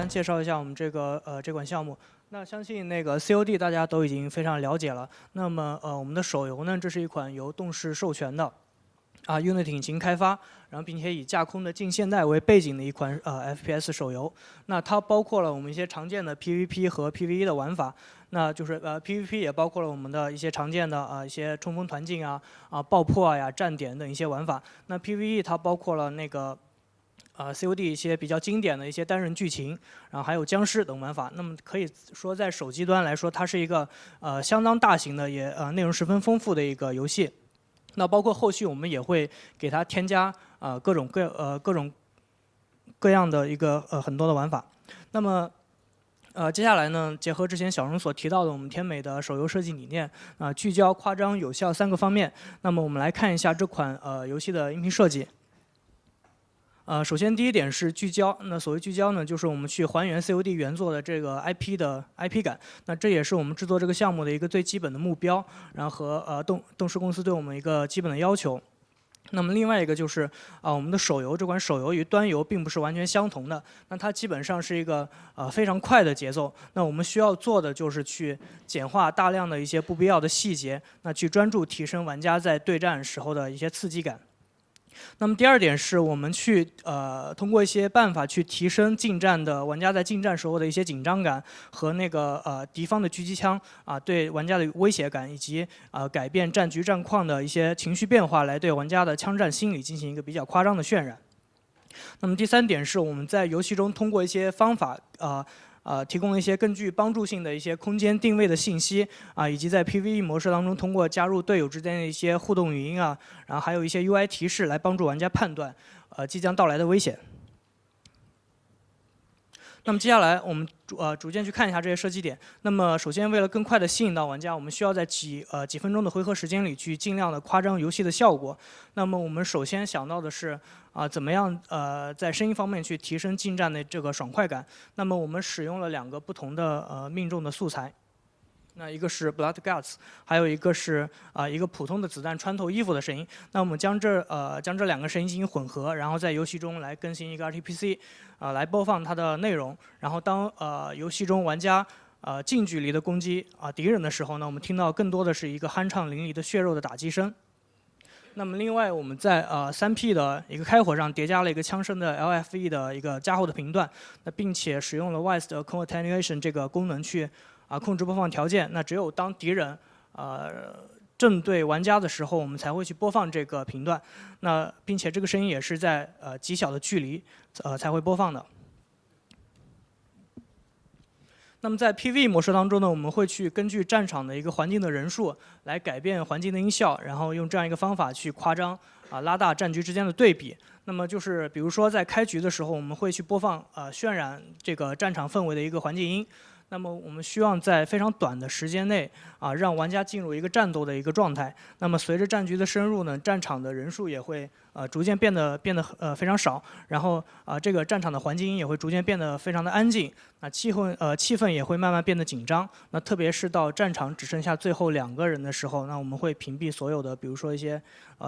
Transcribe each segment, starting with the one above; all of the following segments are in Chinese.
单介绍一下我们这款项目。那相信那个 COD 大家都已经非常了解了。那么我们的手游呢，这是一款由动视授权的Unity 引擎开发，然后并且以架空的近现代为背景的一款FPS 手游。那它包括了我们一些常见的 PVP 和 PVE 的玩法。那就是PVP 也包括了我们的一些常见的一些冲锋团境爆破呀、站点等一些玩法。那 PVE 它包括了那个COD 一些比较经典的一些单人剧情，然后还有僵尸等玩法。那么可以说在手机端来说，它是一个相当大型的也内容十分丰富的一个游戏。那包括后续我们也会给它添加各种各样的一个很多的玩法。那么接下来呢，结合之前小荣所提到的我们天美的手游设计理念聚焦、夸张、有效3个方面。那么我们来看一下这款游戏的音频设计。首先第一点是聚焦。那所谓聚焦呢，就是我们去还原 COD 原作的这个 IP 的 IP 感。那这也是我们制作这个项目的一个最基本的目标，然后和动视公司对我们一个基本的要求。那么另外一个就是我们的手游，这款手游与端游并不是完全相同的。那它基本上是一个非常快的节奏。那我们需要做的就是去简化大量的一些不必要的细节，那去专注提升玩家在对战时候的一些刺激感。那么第二点是我们去通过一些办法去提升玩家在近战时候的一些紧张感和那个敌方的狙击枪对玩家的威胁感，以及改变战局战况的一些情绪变化，来对玩家的枪战心理进行一个比较夸张的渲染。那么第三点是我们在游戏中通过一些方法提供了一些更具帮助性的一些空间定位的信息以及在 PVE 模式当中通过加入队友之间的一些互动语音然后还有一些 UI 提示来帮助玩家判断即将到来的危险。那么接下来我们逐渐去看一下这些设计点。那么首先为了更快的吸引到玩家，我们需要在几分钟的回合时间里去尽量的夸张游戏的效果。那么我们首先想到的是怎么样在声音方面去提升近战的这个爽快感。那么我们使用了2个不同的命中的素材。那一个是 Blood Guts， 还有一个是一个普通的子弹穿透衣服的声音。那我们将这2个声音进行混合，然后在游戏中来更新一个 RTPC， 来播放它的内容。然后当游戏中玩家近距离的攻击敌人的时候呢，我们听到更多的是一个酣畅淋漓的血肉的打击声。那么另外我们在3P 的一个开火上叠加了一个枪声的 LFE 的一个加厚的频段，并且使用了 Voice 的 Attenuation 这个功能去控制播放条件。那只有当敌人正对玩家的时候，我们才会去播放这个频段。那并且这个声音也是在极小的距离才会播放的。那么在 PVE 模式当中呢，我们会去根据战场的一个环境的人数来改变环境的音效，然后用这样一个方法去夸张拉大战局之间的对比。那么就是比如说在开局的时候，我们会去播放渲染这个战场氛围的一个环境音。那么我们希望在非常短的时间内让玩家进入一个战斗的一个状态。那么随着战局的深入呢，战场的人数也会逐渐变得非常少，然后这个战场的环境音也会逐渐变得非常的安静，气氛也会慢慢变得紧张。那特别是到战场只剩下最后2个人的时候，那我们会屏蔽所有的，比如说一些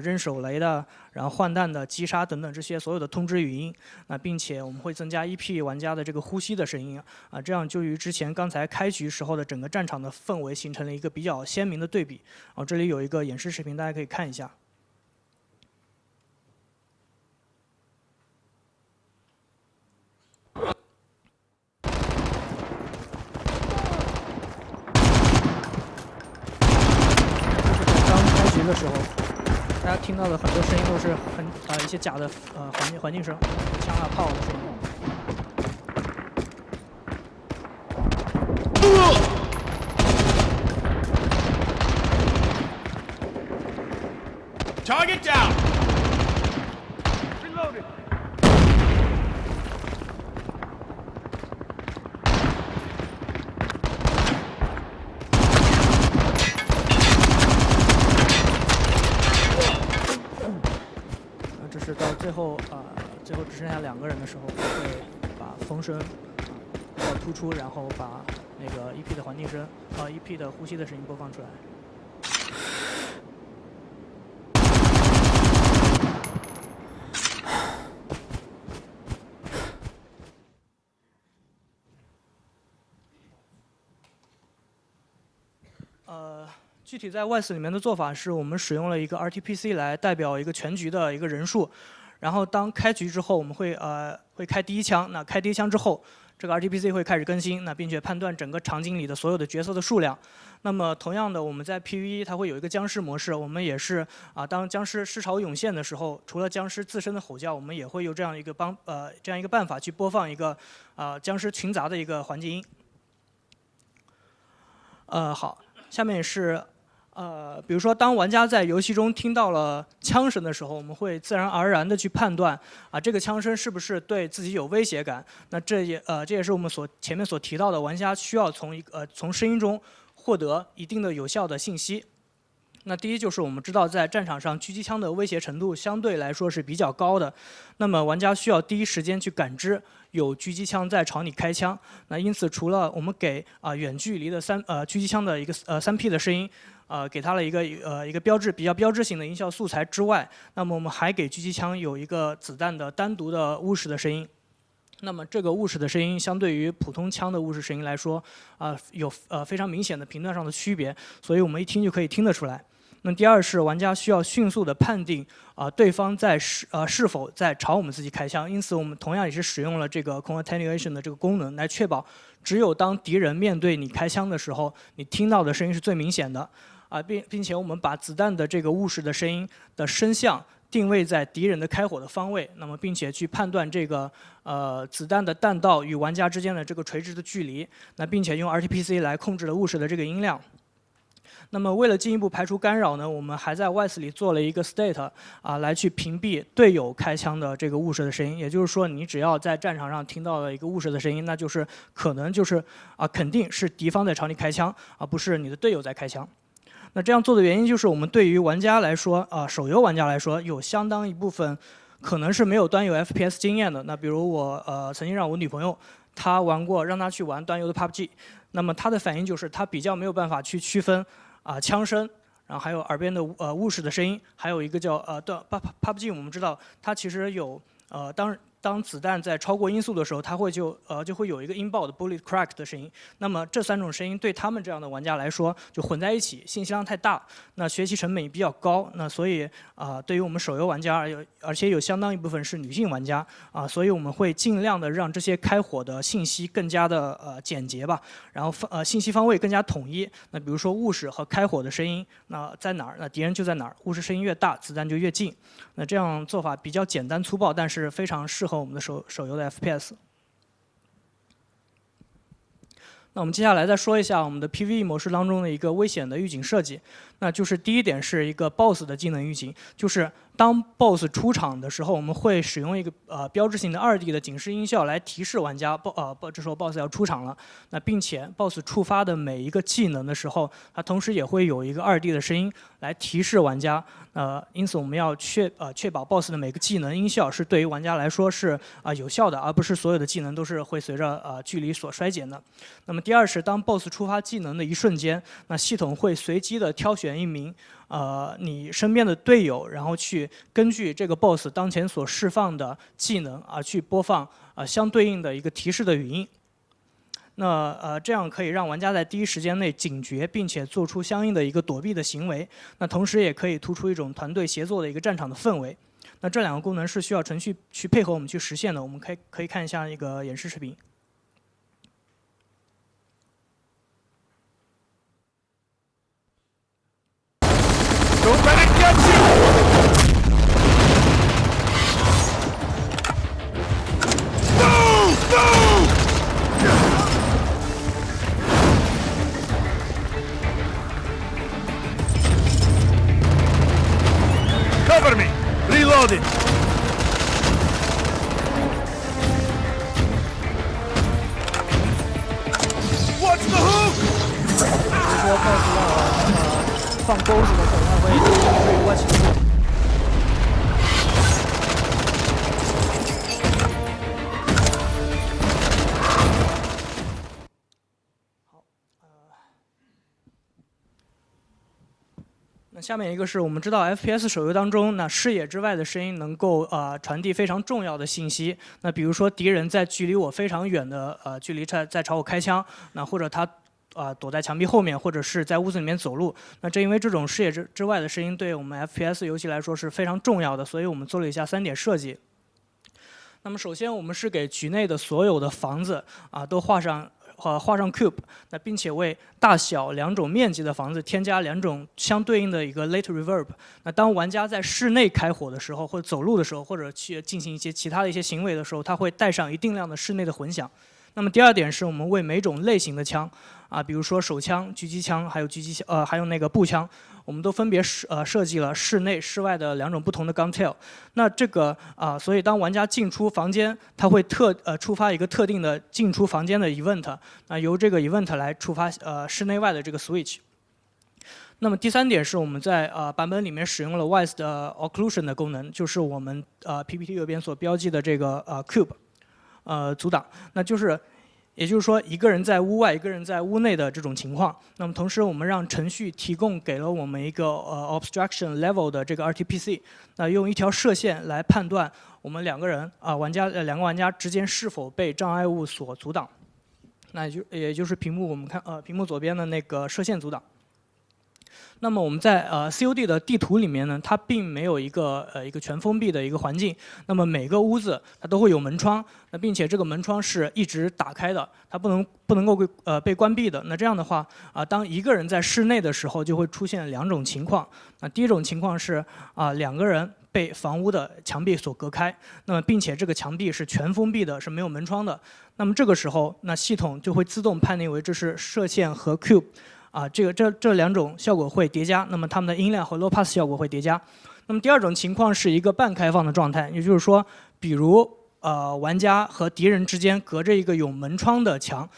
扔手雷的，然后换弹的、击杀等等这些所有的通知语音。那并且我们会增加1P 玩家的这个呼吸的声音这样就与之前刚才开局时候的整个战场的氛围形成了一个比较鲜明的对比。这里有一个演示视频，大家可以看一下。的时候，大家听到的很多声音都是一些假的环境声，枪炮的声音。Target down. Reloaded. 这是到最后只剩下2个人的时候，我会把风声比较突出，然后把那个 EP 的环境声EP 的呼吸的声音播放出来。具体在 WISE 里面的做法是我们使用了一个 RTPC 来代表一个全局的一个人数，然后当开局之后，我们会开第一枪，那开第一枪之后，这个 RTPC 会开始更新，那并且判断整个场景里的所有的角色的数量。那么同样的，我们在 PVE 它会有一个僵尸模式，我们也是当僵尸尸潮涌现的时候，除了僵尸自身的吼叫，我们也会有这样一个办法去播放一个僵尸群杂的一个环境音。好，下面是比如说当玩家在游戏中听到了枪声的时候，我们会自然而然的去判断这个枪声是不是对自己有威胁感。那这也是我们前面所提到的，玩家需要从声音中获得一定的有效的信息。那第一就是我们知道在战场上狙击枪的威胁程度相对来说是比较高的，那么玩家需要第一时间去感知有狙击枪在朝你开枪。那因此除了我们给远距离的狙击枪的一个3P 的声音，给它了一个比较标志性的音效素材之外，那么我们还给狙击枪有一个子弹的单独的误时的声音。那么这个误时的声音相对于普通枪的误时声音来说，有非常明显的频段上的区别，所以我们一听就可以听得出来。那第二是玩家需要迅速的判定对方是否在朝我们自己开枪，因此我们同样也是使用了这个 concatenation 的这个功能来确保，只有当敌人面对你开枪的时候，你听到的声音是最明显的并且我们把子弹的这个误时的声音的声像定位在敌人的开火的方位，那么并且去判断这个子弹的弹道与玩家之间的这个垂直的距离，那并且用 RTPC 来控制了误时的这个音量。那么为了进一步排除干扰呢，我们还在 WISE 里做了一个 state 来去屏蔽队友开枪的这个误时的声音。也就是说，你只要在战场上听到了一个误时的声音，那就是可能就是肯定是敌方在朝你开枪，而不是你的队友在开枪。那这样做的原因就是我们对于玩家来说，手游玩家来说，有相当一部分可能是没有端游 FPS 经验的。那比如我曾经让我女朋友她让她去玩端游的 PUBG， 那么她的反应就是她比较没有办法去区分枪声，然后还有耳边的误时的声音，还有一个叫PUBG 我们知道它其实有当子弹在超过音速的时候，它就会有一个音爆的 bullet crack 的声音。那么这3种声音对他们这样的玩家来说就混在一起，信息量太大，那学习成本也比较高。那所以对于我们手游玩家而且有相当一部分是女性玩家所以我们会尽量的让这些开火的信息更加的简洁吧，然后信息方位更加统一。那比如说误时和开火的声音，那在哪儿，那敌人就在哪儿。误时声音越大，子弹就越近。那这样做法比较简单粗暴，但是非常适合我们的手游的 FPS。那我们接下来再说一下我们的 PVE 模式当中的一个危险的预警设计。那就是第一点是一个 BOSS 的技能预警，就是当 BOSS 出场的时候，我们会使用一个标志性的2D 的警示音效来提示玩家这时候 BOSS 要出场了。那并且 BOSS 触发的每一个技能的时候，它同时也会有一个2D 的声音来提示玩家。因此我们要确保 BOSS 的每个技能音效是对于玩家来说是有效的，而不是所有的技能都是会随着距离所衰减的。那么第二是当 BOSS 触发技能的一瞬间，那系统会随机的挑选一名你身边的队友，然后去根据这个 BOSS 当前所释放的技能去播放相对应的一个提示的语音。那这样可以让玩家在第一时间内警觉，并且做出相应的一个躲避的行为。那同时也可以突出一种团队协作的一个战场的氛围。那这2个功能是需要程序去配合我们去实现的。我们可以看一下一个演示视频。Don't let it get you! Move! Move! Cover me! Reloading! What's the hook? 比如说 BOSS 要放钩子的时候，它会watch the hook。那下面一个是我们知道 FPS 手游当中，那视野之外的声音能够传递非常重要的信息。那比如说敌人在距离我非常远的距离在朝我开枪，那或者他躲在墙壁后面，或者是在屋子里面走路。那正因为这种视野之外的声音对我们 FPS 游戏来说是非常重要的，所以我们做了以下3点设计。那么首先我们是给局内的所有的房子都画上 cube， 那并且为大小2种面积的房子添加2种相对应的一个 late reverb。那当玩家在室内开火的时候，或者走路的时候，或者去进行一些其他的一些行为的时候，它会带上一定量的室内的混响。那么第2点是我们为每种类型的枪比如说手枪、狙击枪，还有那个步枪，我们都分别设计了室内、室外的2种不同的 gun tail。那这个所以当玩家进出房间，它会触发一个特定的进出房间的 event， 由这个 event 来触发室内外的这个 switch。那么第3点是我们在版本里面使用了 Wise 的 occlusion 的功能，就是我们PPT 右边所标记的这个cube。阻挡，那也就是说，一个人在屋外，一个人在屋内的这种情况。那么同时，我们让程序提供给了我们一个obstruction level 的这个 RTPC， 那用一条射线来判断我们2个玩家之间是否被障碍物所阻挡。那也就是我们看屏幕左边的那个射线阻挡。那么我们在COD 的地图里面呢，它并没有一个全封闭的一个环境。那么每个屋子它都会有门窗，并且这个门窗是一直打开的，它不能够被关闭的。那这样的话当一个人在室内的时候，就会出现2种情况。第一种情况是2个人被房屋的墙壁所隔开，那么并且这个墙壁是全封闭的，是没有门窗的。那么这个时候，那系统就会自动判定为这是射线和 cube。这2种效果会叠加，那么它们的音量和 low pass 效果会叠加。那么第2种情况是一个半开放的状态，也就是说，比如玩家和敌人之间隔着一个有门窗的墙，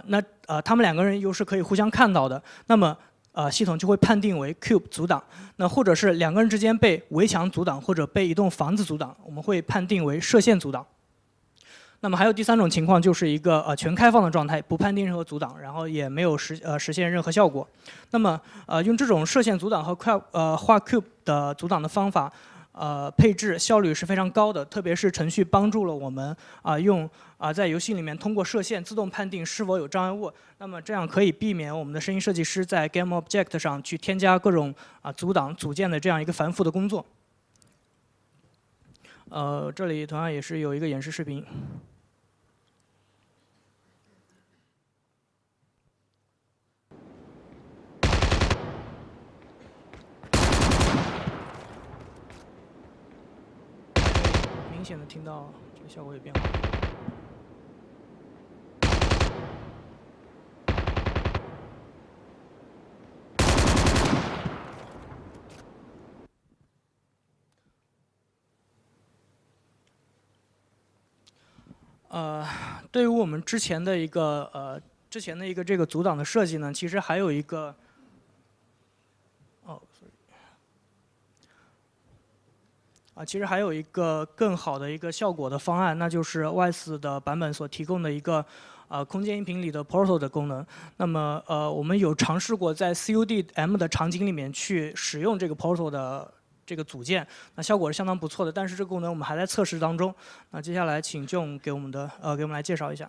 那他们2个人又是可以互相看到的，那么系统就会判定为 cube 阻挡。那或者是2个人之间被围墙阻挡，或者被一栋房子阻挡，我们会判定为射线阻挡。那么还有第3种情况，就是一个全开放的状态，不判定任何阻挡，然后也没有实现任何效果。那么用这种射线阻挡和画 cube 的阻挡的方法，配置效率是非常高的，特别是程序帮助了我们在游戏里面通过射线自动判定是否有障碍物。那么这样可以避免我们的声音设计师在 Game Object 上去添加各种阻挡组件的这样一个繁复的工作。这里同样也是有一个演示视频。明显的听到这个效果有变化。对于我们之前的一个这个阻挡的设计呢，其实还有一个其实还有一个更好的一个效果的方案，那就是 Wise 的版本所提供的一个空间音频里的 Portal 的功能。那么我们有尝试过在 COD-M 的场景里面去使用这个 Portal 的这个组件，那效果是相当不错的。但是这个功能我们还在测试当中。那接下来请 John 给我们来介绍一下。